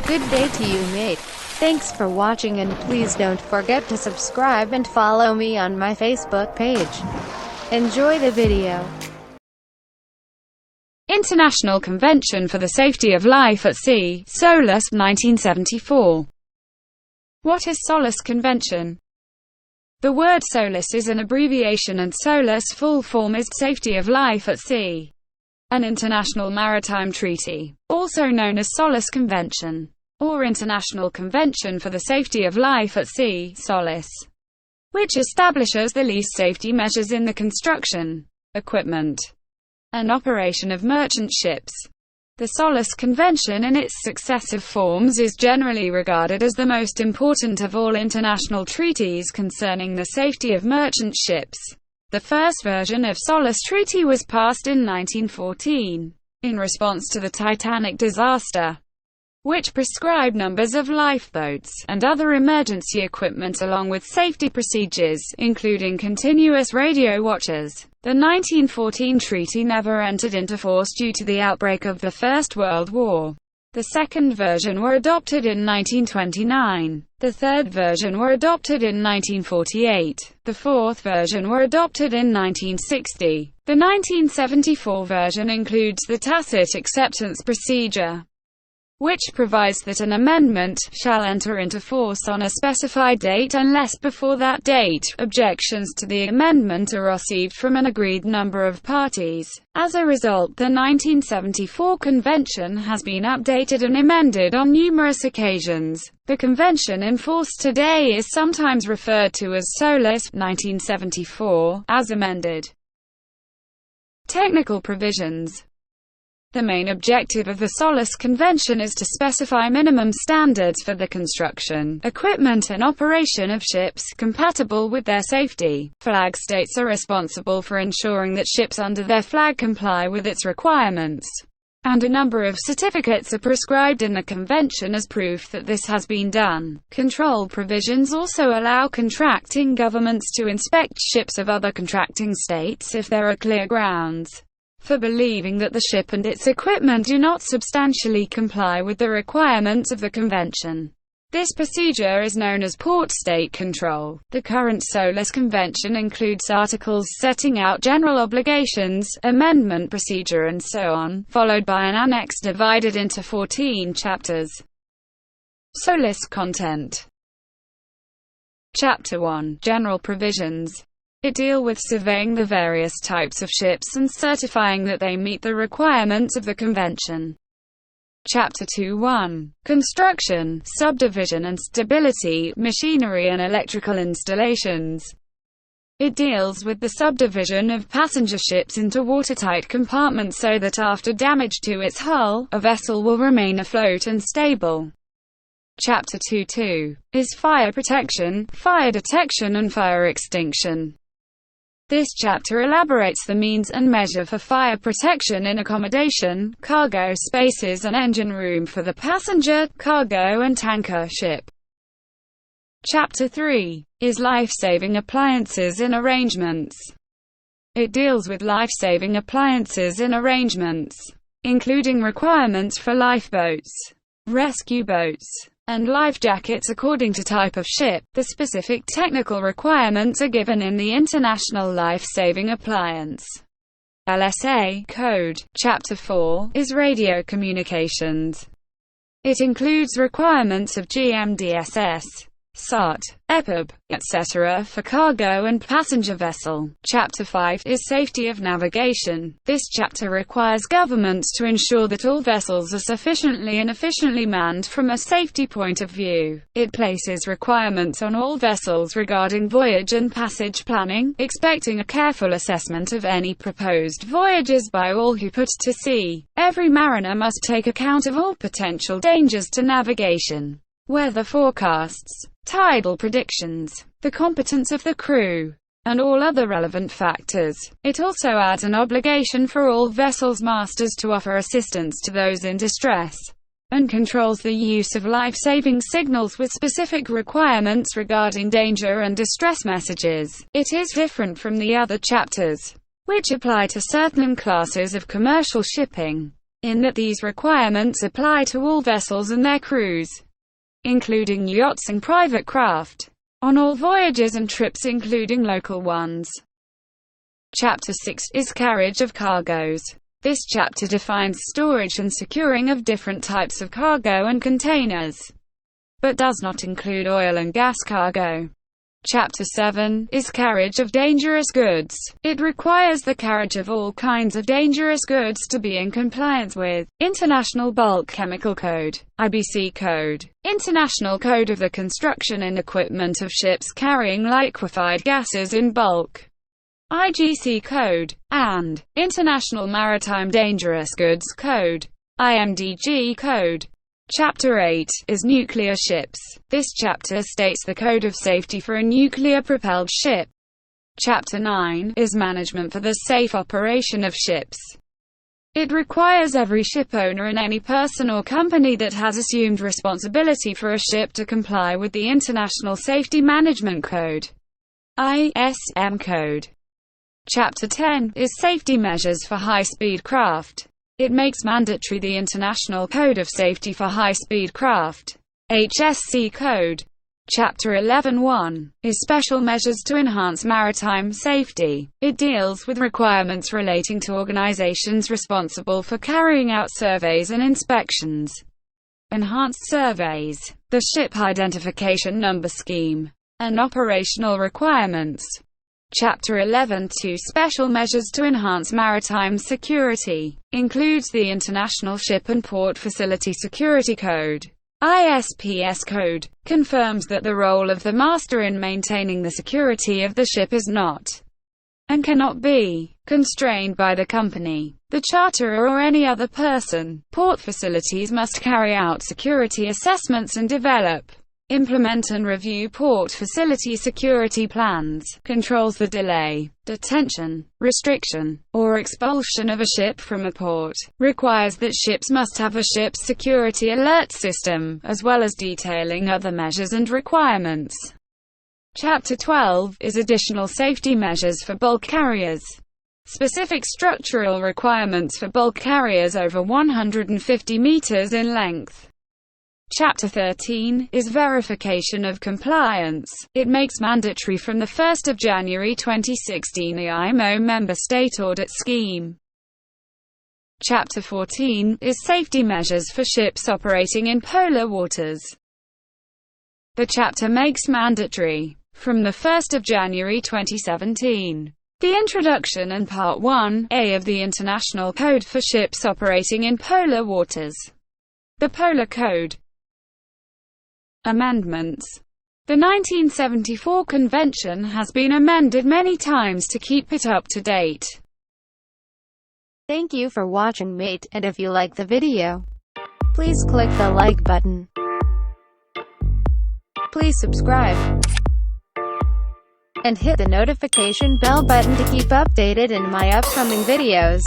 Good day to you, mate. Thanks for watching, and please don't forget to subscribe and follow me on my Facebook page. Enjoy the video. International Convention for the Safety of Life at Sea, SOLAS, 1974. What is SOLAS Convention? The word SOLAS is an abbreviation, and SOLAS full form is Safety of Life at Sea, an international maritime treaty, also known as SOLAS Convention, or International Convention for the Safety of Life at Sea, SOLAS, which establishes the least safety measures in the construction, equipment, and operation of merchant ships. The SOLAS Convention in its successive forms is generally regarded as the most important of all international treaties concerning the safety of merchant ships. The first version of SOLAS Treaty was passed in 1914, in response to the Titanic disaster, which prescribed numbers of lifeboats and other emergency equipment along with safety procedures, including continuous radio watches. The 1914 treaty never entered into force due to the outbreak of the First World War. The second version were adopted in 1929. The third version were adopted in 1948. The fourth version were adopted in 1960. The 1974 version includes the tacit acceptance procedure, which provides that an amendment shall enter into force on a specified date unless before that date, objections to the amendment are received from an agreed number of parties. As a result, the 1974 convention has been updated and amended on numerous occasions. The convention in force today is sometimes referred to as SOLAS 1974, as amended. Technical provisions. The main objective of the SOLAS Convention is to specify minimum standards for the construction, equipment and operation of ships, compatible with their safety. Flag states are responsible for ensuring that ships under their flag comply with its requirements, and a number of certificates are prescribed in the Convention as proof that this has been done. Control provisions also allow contracting governments to inspect ships of other contracting states if there are clear grounds for believing that the ship and its equipment do not substantially comply with the requirements of the Convention. This procedure is known as port state control. The current SOLAS Convention includes articles setting out general obligations, amendment procedure and so on, followed by an annex divided into 14 chapters. SOLAS content. Chapter 1. General provisions. It deals with surveying the various types of ships and certifying that they meet the requirements of the Convention. Chapter 2:1. Construction, subdivision and stability, machinery and electrical installations. It deals with the subdivision of passenger ships into watertight compartments so that after damage to its hull, a vessel will remain afloat and stable. Chapter 2:2. Is fire protection, fire detection and fire extinction. This chapter elaborates the means and measure for fire protection in accommodation, cargo spaces and engine room for the passenger, cargo and tanker ship. Chapter 3. Is life-saving appliances in arrangements. It deals with life-saving appliances in arrangements, including requirements for lifeboats, rescue boats, and life jackets according to type of ship. The specific technical requirements are given in the International Life-Saving Appliance (LSA) Code. Chapter 4 is radio communications. It includes requirements of GMDSS, SAT, EPIB, etc. for cargo and passenger vessel. Chapter 5 is safety of navigation. This chapter requires governments to ensure that all vessels are sufficiently and efficiently manned from a safety point of view. It places requirements on all vessels regarding voyage and passage planning, expecting a careful assessment of any proposed voyages by all who put to sea. Every mariner must take account of all potential dangers to navigation, weather forecasts, tidal predictions, the competence of the crew, and all other relevant factors. It also adds an obligation for all vessels' masters to offer assistance to those in distress, and controls the use of life-saving signals with specific requirements regarding danger and distress messages. It is different from the other chapters, which apply to certain classes of commercial shipping. in that these requirements apply to all vessels and their crews, including yachts and private craft, on all voyages and trips including local ones. Chapter 6 is Carriage of Cargoes. This chapter defines storage and securing of different types of cargo and containers, but does not include oil and gas cargo. Chapter 7 is Carriage of Dangerous Goods. It requires the carriage of all kinds of dangerous goods to be in compliance with International Bulk Chemical Code, IBC Code, International Code of the Construction and Equipment of Ships Carrying Liquefied Gases in Bulk, IGC Code, and International Maritime Dangerous Goods Code, IMDG Code. Chapter 8 is Nuclear Ships. This chapter states the code of safety for a nuclear-propelled ship. Chapter 9 is Management for the safe operation of ships. It requires every ship owner and any person or company that has assumed responsibility for a ship to comply with the International Safety Management Code, ISM Code. Chapter 10 is Safety Measures for High-Speed Craft. It makes mandatory the International Code of Safety for High-Speed Craft, HSC Code. Chapter 11.1 is Special Measures to Enhance Maritime Safety. It deals with requirements relating to organizations responsible for carrying out surveys and inspections. Enhanced surveys, the Ship Identification Number Scheme, and operational requirements. Chapter 11.2 Special Measures to Enhance Maritime Security includes the International Ship and Port Facility Security Code, ISPS Code, confirms that the role of the master in maintaining the security of the ship is not, and cannot be, constrained by the company, the charterer or any other person. Port facilities must carry out security assessments and develop, implement and review port facility security plans, controls the delay, detention, restriction, or expulsion of a ship from a port, requires that ships must have a ship's security alert system, as well as detailing other measures and requirements. Chapter 12 is Additional Safety Measures for Bulk Carriers. Specific structural requirements for bulk carriers over 150 meters in length. Chapter 13 is Verification of Compliance. It makes mandatory from the 1st of January 2016 the IMO Member State Audit Scheme. Chapter 14 is Safety Measures for Ships Operating in Polar Waters. The chapter makes mandatory, from the 1st of January 2017, the introduction and Part 1A of the International Code for Ships Operating in Polar Waters. The Polar Code. Amendments. The 1974 Convention has been amended many times to keep it up to date. Thank you for watching, mate, and if you like the video, please click the like button. Please subscribe and hit the notification bell button to keep updated in my upcoming videos.